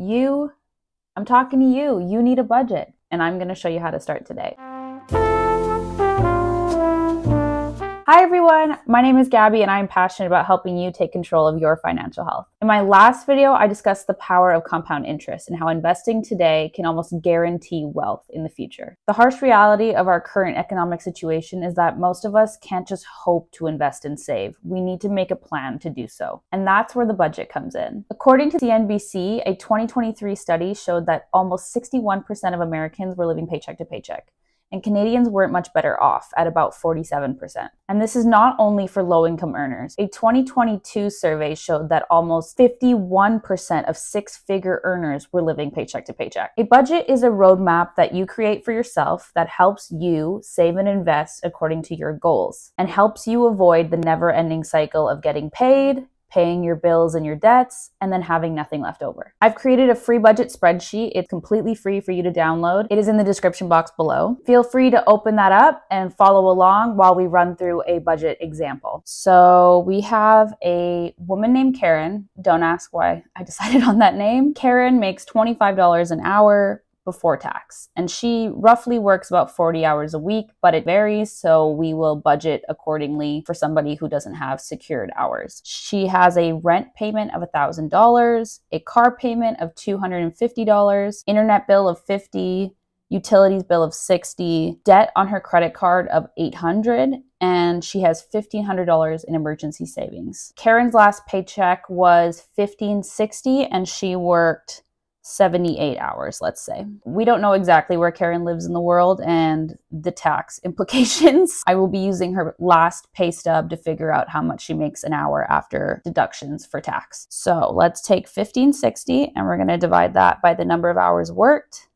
I'm talking to you. You need a budget, and I'm going to show you how to start today. Hi everyone, my name is Gabby and I'm passionate about helping you take control of your financial health. In my last video, I discussed the power of compound interest and how investing today can almost guarantee wealth in the future. The harsh reality of our current economic situation is that most of us can't just hope to invest and save. We need to make a plan to do so. And that's where the budget comes in. According to CNBC, a 2023 study showed that almost 61% of Americans were living paycheck to paycheck. And Canadians weren't much better off at about 47%. And this is not only for low-income earners. A 2022 survey showed that almost 51% of six-figure earners were living paycheck to paycheck. A budget is a roadmap that you create for yourself that helps you save and invest according to your goals and helps you avoid the never-ending cycle of getting paid, paying your bills and your debts, and then having nothing left over. I've created a free budget spreadsheet. It's completely free for you to download. It is in the description box below. Feel free to open that up and follow along while we run through a budget example. So we have a woman named Karen. Don't ask why I decided on that name. Karen makes $25 an hour before tax. And she roughly works about 40 hours a week, but it varies, so we will budget accordingly for somebody who doesn't have secured hours. She has a rent payment of $1,000, a car payment of $250, internet bill of $50, utilities bill of $60, debt on her credit card of $800, and she has $1,500 in emergency savings. Karen's last paycheck was $1,560, and she worked 78 hours, let's say. We don't know exactly where Karen lives in the world and the tax implications. I will be using her last pay stub to figure out how much she makes an hour after deductions for tax. So let's take 1,560 and we're going to divide that by the number of hours worked.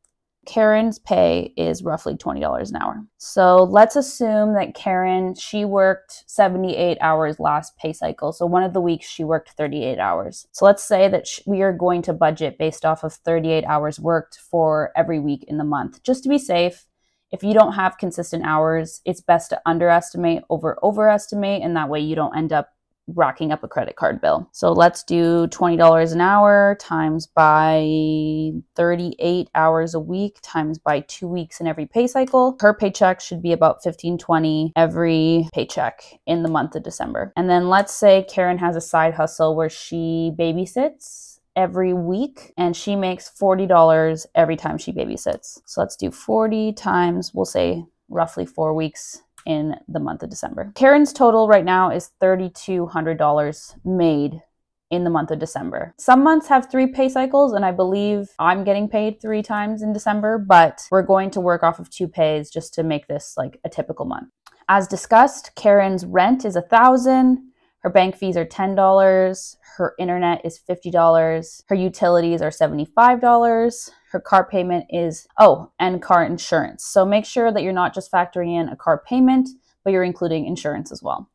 Karen's pay is roughly $20 an hour. So let's assume that Karen, she worked 78 hours last pay cycle. So one of the weeks she worked 38 hours. So let's say that we are going to budget based off of 38 hours worked for every week in the month. Just to be safe, if you don't have consistent hours, it's best to underestimate over overestimate, and that way you don't end up racking up a credit card bill. So let's do $20 an hour times by 38 hours a week times by 2 weeks in every pay cycle. Her paycheck should be about $1,520 every paycheck in the month of December. And then let's say Karen has a side hustle where she babysits every week and she makes $40 every time she babysits. So let's do 40 times, we'll say roughly 4 weeks in the month of December. Karen's total right now is $3,200 made in the month of December. Some months have 3 pay cycles, and I believe I'm getting paid 3 times in December, but we're going to work off of 2 pays just to make this like a typical month. As discussed, Karen's rent is $1,000, her bank fees are $10, her internet is $50, her utilities are $75, her car payment is, and car insurance. So make sure that you're not just factoring in a car payment, but you're including insurance as well.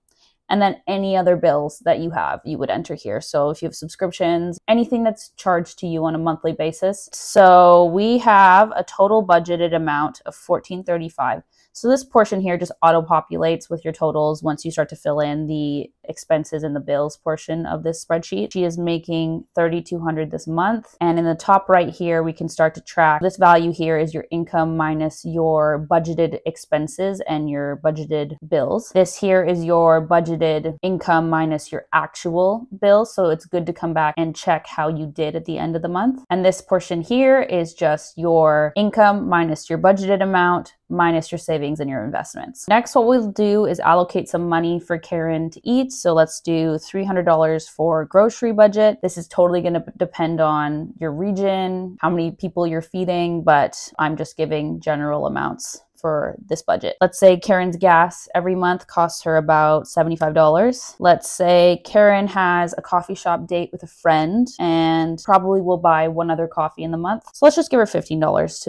And then any other bills that you have, you would enter here. So if you have subscriptions, anything that's charged to you on a monthly basis. So we have a total budgeted amount of $1,435. So this portion here just auto-populates with your totals once you start to fill in the expenses and the bills portion of this spreadsheet. She is making $3,200 this month. And in the top right here, we can start to track. This value here is your income minus your budgeted expenses and your budgeted bills. This here is your budgeted income minus your actual bills. So it's good to come back and check how you did at the end of the month. And this portion here is just your income minus your budgeted amount minus your savings and your investments. Next, what we'll do is allocate some money for Karen to eat. So let's do $300 for grocery budget. This is totally going to depend on your region, how many people you're feeding, but I'm just giving general amounts for this budget. Let's say Karen's gas every month costs her about $75. Let's say Karen has a coffee shop date with a friend and probably will buy one other coffee in the month. So let's just give her $15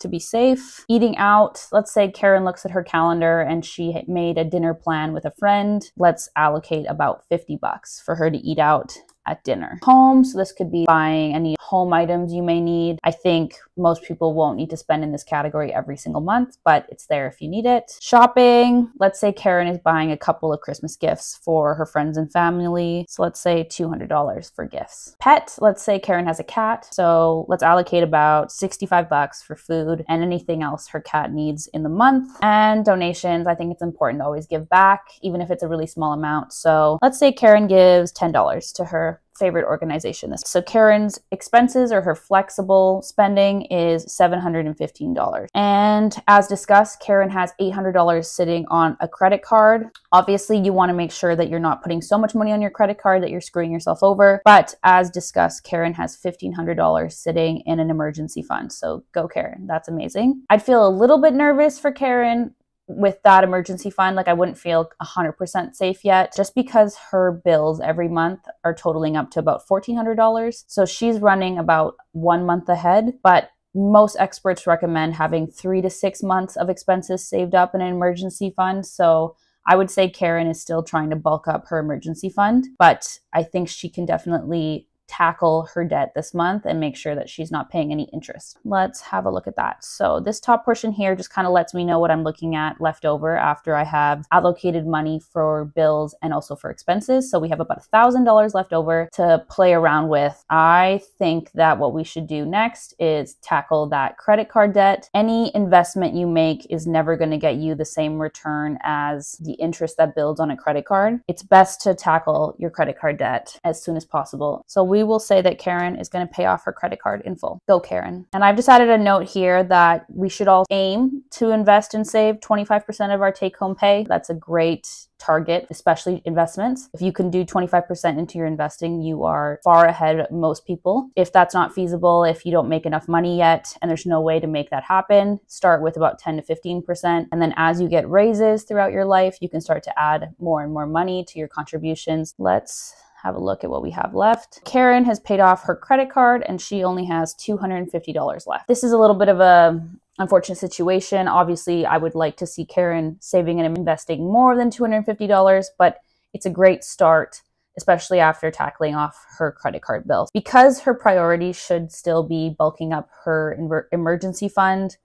to be safe. Eating out, let's say Karen looks at her calendar and she made a dinner plan with a friend. Let's allocate about $50 for her to eat out at dinner. Home, so this could be buying any home items you may need. I think most people won't need to spend in this category every single month, but it's there if you need it. Shopping, let's say Karen is buying a couple of Christmas gifts for her friends and family. So let's say $200 for gifts. Pet, let's say Karen has a cat. So let's allocate about $65 for food and anything else her cat needs in the month. And donations, I think it's important to always give back, even if it's a really small amount. So let's say Karen gives $10 to her favorite organization. So Karen's expenses or her flexible spending is $715. And as discussed, Karen has $800 sitting on a credit card. Obviously, you want to make sure that you're not putting so much money on your credit card that you're screwing yourself over. But as discussed, Karen has $1,500 sitting in an emergency fund. So go Karen, that's amazing. I'd feel a little bit nervous for Karen with that emergency fund. Like I wouldn't feel 100% safe yet, just because her bills every month are totaling up to about $1,400. So she's running about 1 month ahead, but most experts recommend having 3 to 6 months of expenses saved up in an emergency fund. So I would say Karen is still trying to bulk up her emergency fund, but I think she can definitely tackle her debt this month and make sure that she's not paying any interest. Let's have a look at that. So this top portion here just kind of lets me know what I'm looking at left over after I have allocated money for bills and also for expenses. So we have about $1,000 left over to play around with. I think that what we should do next is tackle that credit card debt. Any investment you make is never going to get you the same return as the interest that builds on a credit card. It's best to tackle your credit card debt as soon as possible. So we will say that Karen is going to pay off her credit card in full. Go Karen. And I've just added a note here that we should all aim to invest and save 25% of our take-home pay. That's a great target, especially investments. If you can do 25% into your investing, you are far ahead of most people. If that's not feasible, if you don't make enough money yet and there's no way to make that happen, start with about 10 to 15%. And then as you get raises throughout your life, you can start to add more and more money to your contributions. Let's have a look at what we have left. Karen has paid off her credit card and she only has $250 left. This is a little bit of a unfortunate situation. Obviously, I would like to see Karen saving and investing more than $250, but it's a great start, especially after tackling off her credit card bills. Because her priority should still be bulking up her emergency fund,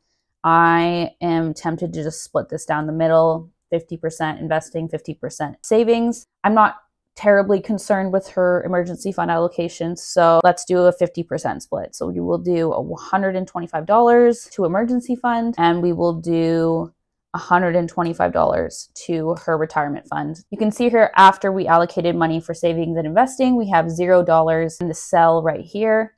I am tempted to just split this down the middle, 50% investing, 50% savings. I'm not terribly concerned with her emergency fund allocations, so let's do a 50% split. So we will do $125 to emergency fund, and we will do $125 to her retirement fund. You can see here after we allocated money for savings and investing, we have $0 in the cell right here.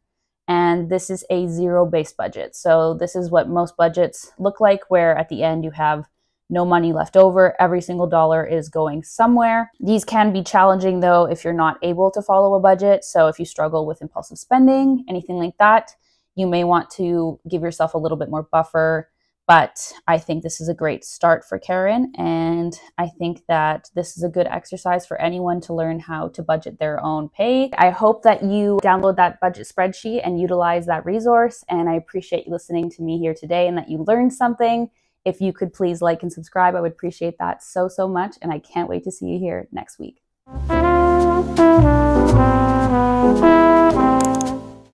And this is a zero-based budget. So this is what most budgets look like, where at the end you have no money left over. Every single dollar is going somewhere. These can be challenging though if you're not able to follow a budget. So if you struggle with impulsive spending, anything like that, you may want to give yourself a little bit more buffer. But I think this is a great start for Karen. And I think that this is a good exercise for anyone to learn how to budget their own pay. I hope that you download that budget spreadsheet and utilize that resource. And I appreciate you listening to me here today and that you learned something. If you could please like and subscribe, I would appreciate that so much. And I can't wait to see you here next week.